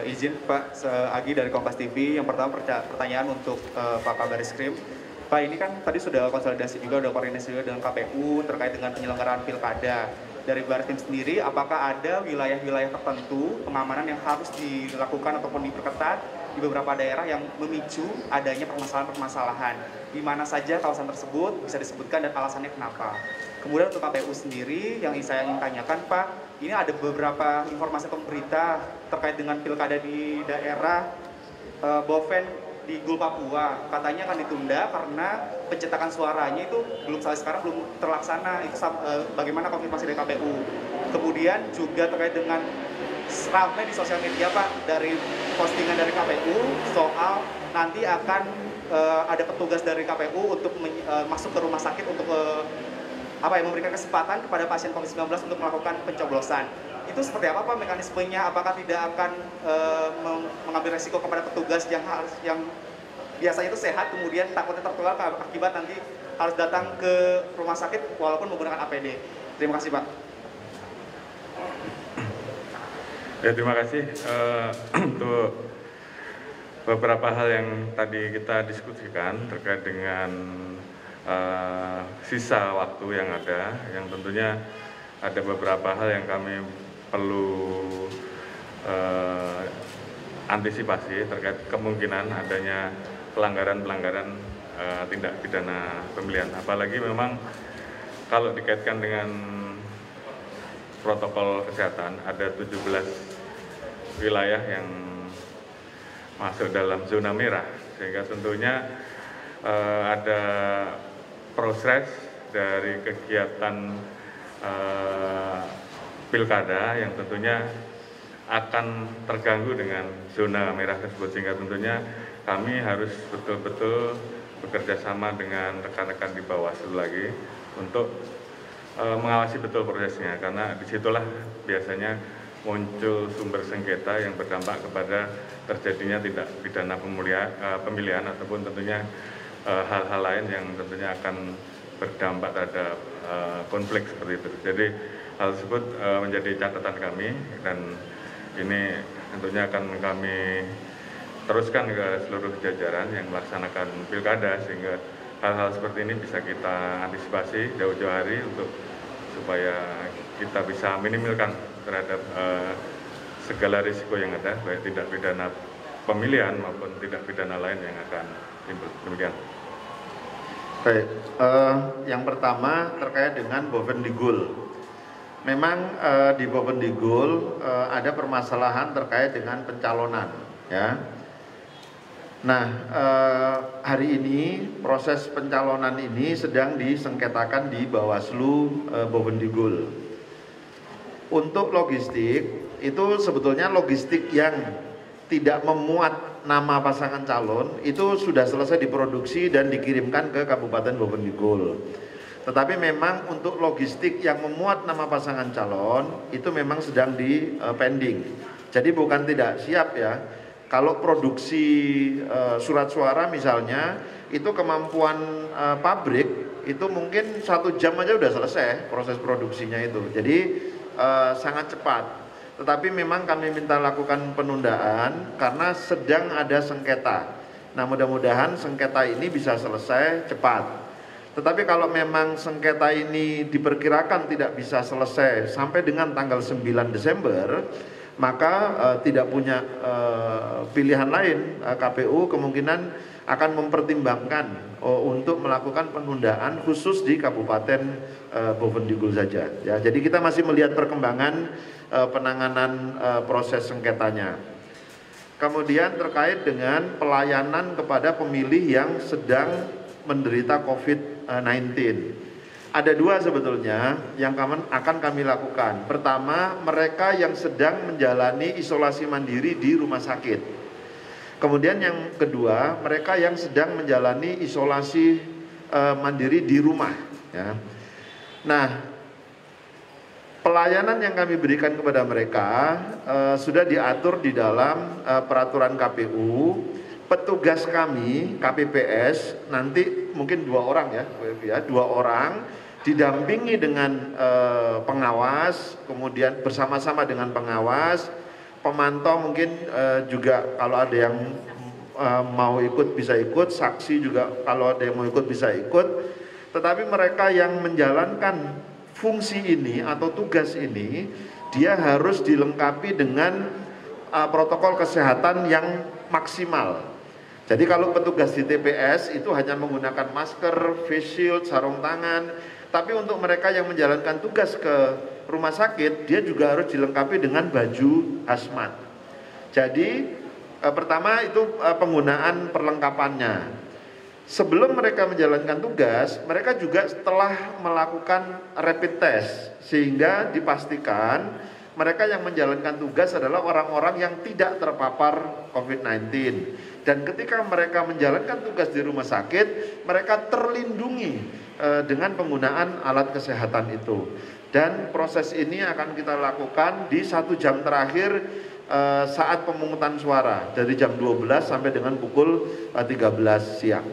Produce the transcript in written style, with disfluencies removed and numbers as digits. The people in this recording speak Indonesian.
Izin Pak, Agi dari Kompas TV. Yang pertama pertanyaan untuk Pak Kabarisskrim. Pak, ini kan tadi sudah konsolidasi juga, sudah koordinasi juga dengan KPU terkait dengan penyelenggaraan pilkada. Dari Bartim sendiri, apakah ada wilayah-wilayah tertentu pengamanan yang harus dilakukan ataupun diperketat di beberapa daerah yang memicu adanya permasalahan-permasalahan? Di mana saja kawasan tersebut bisa disebutkan dan alasannya kenapa? Kemudian untuk KPU sendiri, yang saya ingin tanyakan Pak, ini ada beberapa informasi atau berita terkait dengan pilkada di daerah Boven di Gul Papua, katanya akan ditunda karena pencetakan suaranya itu sampai sekarang belum terlaksana. Itu bagaimana konfirmasi dari KPU? Kemudian juga terkait dengan ramai di sosial media Pak, dari postingan dari KPU soal nanti akan ada petugas dari KPU untuk masuk ke rumah sakit untuk memberikan kesempatan kepada pasien COVID-19 untuk melakukan pencoblosan. Itu seperti apa Pak mekanismenya? Apakah tidak akan mengambil resiko kepada petugas yang biasanya itu sehat, kemudian takutnya tertular akibat nanti harus datang ke rumah sakit walaupun menggunakan APD? Terima kasih Pak. Ya, terima kasih untuk beberapa hal yang tadi kita diskusikan terkait dengan sisa waktu yang ada, yang tentunya ada beberapa hal yang kami perlu antisipasi terkait kemungkinan adanya pelanggaran-pelanggaran tindak pidana pemilihan. Apalagi memang kalau dikaitkan dengan protokol kesehatan, ada 17 wilayah yang masuk dalam zona merah, sehingga tentunya ada proses dari kegiatan pilkada yang tentunya akan terganggu dengan zona merah tersebut, sehingga tentunya kami harus betul-betul bekerja sama dengan rekan-rekan di Bawaslu lagi untuk mengawasi betul prosesnya, karena disitulah biasanya muncul sumber sengketa yang berdampak kepada terjadinya tindak pidana pemilihan ataupun tentunya hal-hal lain yang tentunya akan berdampak terhadap konflik seperti itu. Jadi hal tersebut menjadi catatan kami, dan ini tentunya akan kami teruskan ke seluruh jajaran yang melaksanakan pilkada, sehingga hal-hal seperti ini bisa kita antisipasi jauh-jauh hari supaya kita bisa minimalkan terhadap segala risiko yang ada, baik tindak pidana pemilihan maupun tindak pidana lain yang akan timbul. Demikian. Baik, yang pertama terkait dengan Bovendigul. Memang di Bovendigul ada permasalahan terkait dengan pencalonan, ya. Nah, hari ini proses pencalonan ini sedang disengketakan di Bawaslu Bovendigul. Untuk logistik, itu sebetulnya logistik yang tidak memuat nama pasangan calon itu sudah selesai diproduksi dan dikirimkan ke Kabupaten Bovendigul. Tetapi memang untuk logistik yang memuat nama pasangan calon itu memang sedang di pending. Jadi bukan tidak siap ya. Kalau produksi surat suara misalnya, itu kemampuan pabrik itu mungkin 1 jam aja udah selesai proses produksinya itu. Jadi sangat cepat. Tetapi memang kami minta lakukan penundaan karena sedang ada sengketa. Nah, mudah-mudahan sengketa ini bisa selesai cepat. Tetapi kalau memang sengketa ini diperkirakan tidak bisa selesai sampai dengan tanggal 9 Desember, maka tidak punya pilihan lain. KPU kemungkinan akan mempertimbangkan untuk melakukan penundaan khusus di Kabupaten Bovendigul saja. Ya, jadi kita masih melihat perkembangan penanganan proses sengketanya. Kemudian terkait dengan pelayanan kepada pemilih yang sedang menderita COVID-19. Ada 2 sebetulnya yang akan kami lakukan. Pertama, mereka yang sedang menjalani isolasi mandiri di rumah sakit. Kemudian yang kedua, mereka yang sedang menjalani isolasi mandiri di rumah. Ya. Nah, pelayanan yang kami berikan kepada mereka sudah diatur di dalam peraturan KPU. Petugas kami, KPPS, nanti mungkin 2 orang ya, 2 orang didampingi dengan pengawas, kemudian bersama-sama dengan pengawas, pemantau mungkin juga kalau ada yang mau ikut bisa ikut, saksi juga kalau ada yang mau ikut bisa ikut. Tetapi mereka yang menjalankan fungsi ini atau tugas ini, dia harus dilengkapi dengan protokol kesehatan yang maksimal. Jadi kalau petugas di TPS itu hanya menggunakan masker, face shield, sarung tangan. Tapi untuk mereka yang menjalankan tugas ke rumah sakit, dia juga harus dilengkapi dengan baju hazmat. Jadi pertama itu penggunaan perlengkapannya. Sebelum mereka menjalankan tugas, mereka juga telah melakukan rapid test, sehingga dipastikan mereka yang menjalankan tugas adalah orang-orang yang tidak terpapar COVID-19. Dan ketika mereka menjalankan tugas di rumah sakit, mereka terlindungi dengan penggunaan alat kesehatan itu. Dan proses ini akan kita lakukan di 1 jam terakhir saat pemungutan suara, dari jam 12 sampai dengan pukul 13 siang.